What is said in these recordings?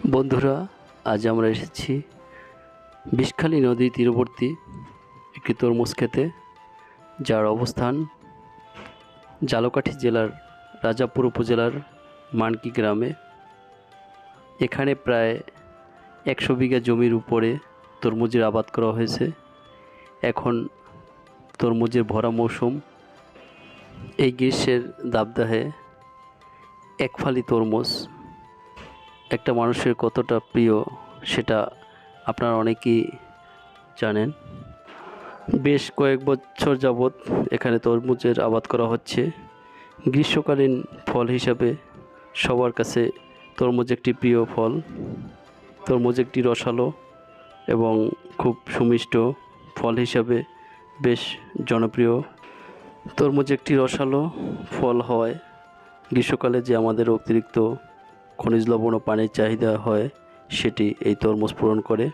বন্ধুরা, আজ আমরা এসেছি বিষখালী নদীর তীরবর্তী একটি তরমুজ খেতে, যার অবস্থান ঝালকাঠি জেলার রাজাপুর উপজেলার মানকি গ্রামে। এখানে প্রায় 100 বিঘা জমির উপরে তরমুজের আবাদ করা হয়েছে। এখন তরমুজের ভরা মৌসুম। এই গ্রীষ্মের দাবদাহে এক ফালি তরমুজ একটা মানুষের কতটা প্রিয় সেটা আপনারা অনেকেই জানেন। বেশ কয়েক বছর যাবৎ এখানে তরমুজের আবাদ করা হচ্ছে। গ্রীষ্মকালীন ফল হিসাবে সবার কাছে তরমুজ একটি প্রিয় ফল। তরমুজ একটি রসালো এবং খুব সুমিষ্ট ফল হিসাবে বেশ জনপ্রিয়। তরমুজ একটি রসালো ফল হয় গ্রীষ্মকালে যে আমাদের অতিরিক্ত খনিজ লবণ ও পানির চাহিদা হয়, সেটি এই তরমুজ পূরণ করে।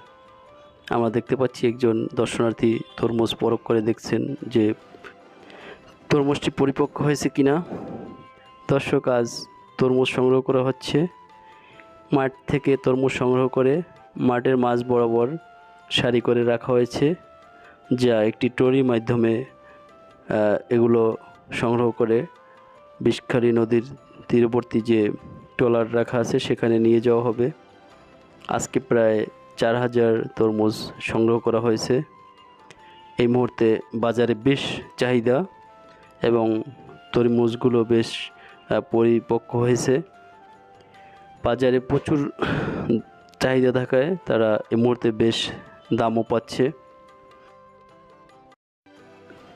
আমরা দেখতে পাচ্ছি একজন দর্শনার্থী তরমুজ পরখ করে দেখছেন যে তরমুজটি পরিপক্ক হয়েছে কিনা। দর্শক, আজ তরমুজ সংগ্রহ করা হচ্ছে। মাঠ থেকে তরমুজ সংগ্রহ করে মাঠের মাঝ বরাবর সারি করে রাখা হয়েছে, যা একটি ট্রলির মাধ্যমে এগুলো সংগ্রহ করে বিষখালী নদীর তীরবর্তী যে ট্রলার রাখা আছে সেখানে নিয়ে যাওয়া হবে। আজকে প্রায় 4000 তরমুজ সংগ্রহ করা হয়েছে। এই মুহূর্তে বাজারে বেশ চাহিদা এবং তরমুজগুলো বেশ পরিপক্ক হয়েছে। বাজারে প্রচুর চাহিদা থাকায় তারা এই মুহূর্তে বেশ দামও পাচ্ছে।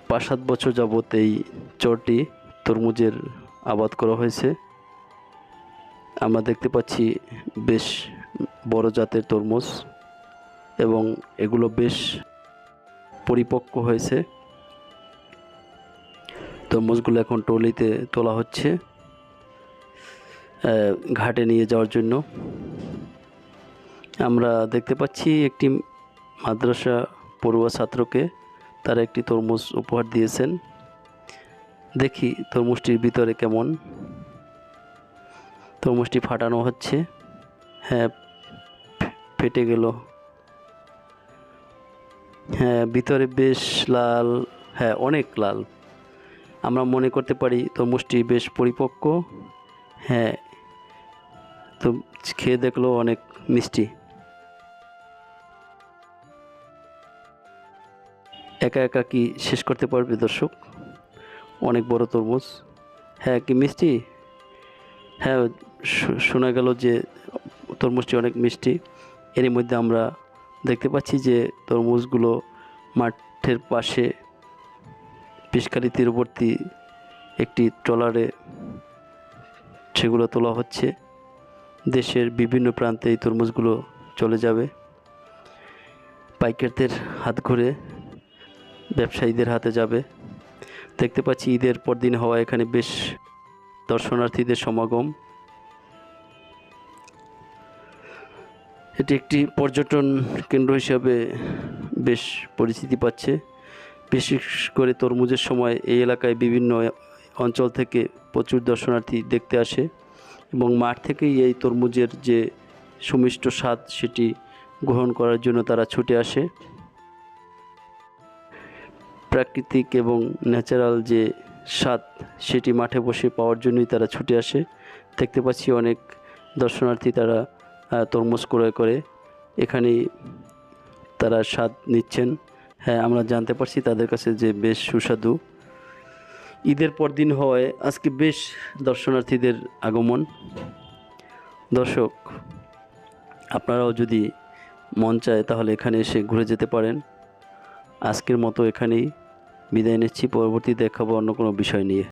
5-7 বছর যাবৎ এই চরটি তরমুজের আবাদ করা হয়েছে। আমরা দেখতে পাচ্ছি বেশ বড় জাতের তরমুজ এবং এগুলো বেশ পরিপক্ক হয়েছে। তরমুজগুলো এখন ট্রলিতে তোলা হচ্ছে ঘাটে নিয়ে যাওয়ার জন্য। আমরা দেখতে পাচ্ছি একটি মাদ্রাসা পড়ুয়া ছাত্রকে তারা একটি তরমুজ উপহার দিয়েছেন। দেখি তরমুজটির ভিতরে কেমন। তরমুজটি ফাটানো হচ্ছে। হ্যাঁ, ফেটে গেল। হ্যাঁ, ভিতরে বেশ লাল। হ্যাঁ, অনেক লাল। আমরা মনে করতে পারি তরমুজটি বেশ পরিপক্ক। হ্যাঁ, তো খেয়ে দেখলো অনেক মিষ্টি। একা একা কি শেষ করতে পারবে দর্শক? অনেক বড় তরমুজ। হ্যাঁ, কি মিষ্টি। হ্যাঁ, শোনা গেল যে তরমুজটি অনেক মিষ্টি। এরই মধ্যে আমরা দেখতে পাচ্ছি যে তরমুজগুলো মাঠের পাশে বিষখালী তীরবর্তী একটি ট্রলারে সেগুলো তোলা হচ্ছে। দেশের বিভিন্ন প্রান্তে এই তরমুজগুলো চলে যাবে। পাইকারদের হাত ঘুরে ব্যবসায়ীদের হাতে যাবে। দেখতে পাচ্ছি ঈদের পরদিন হওয়া এখানে বেশ দর্শনার্থীদের সমাগম। এটি একটি পর্যটন কেন্দ্র হিসাবে বেশ পরিচিতি পাচ্ছে। বিশেষ করে তরমুজের সময় এই এলাকায় বিভিন্ন অঞ্চল থেকে প্রচুর দর্শনার্থী দেখতে আসে এবং মাঠ থেকেই এই তরমুজের যে সুমিষ্ট স্বাদ সেটি গ্রহণ করার জন্য তারা ছুটে আসে। প্রাকৃতিক এবং ন্যাচারাল যে স্বাদ সেটি মাঠে বসে পাওয়ার জন্যই তারা ছুটে আসে। দেখতে পাচ্ছি অনেক দর্শনার্থী তারা তরমুজ ক্রয় করে এখানেই তারা স্বাদ নিচ্ছেন। হ্যাঁ, আমরা জানতে পারছি তাদের কাছে যে বেশ সুস্বাদু। ঈদের পর দিন হওয়ায় আজকে বেশ দর্শনার্থীদের আগমন। দর্শক, আপনারাও যদি মন চায় তাহলে এখানে এসে ঘুরে যেতে পারেন। আজকের মতো এখানেই বিদায় নিচ্ছি। পরবর্তী দেখাবো অন্য কোনো বিষয় নিয়ে।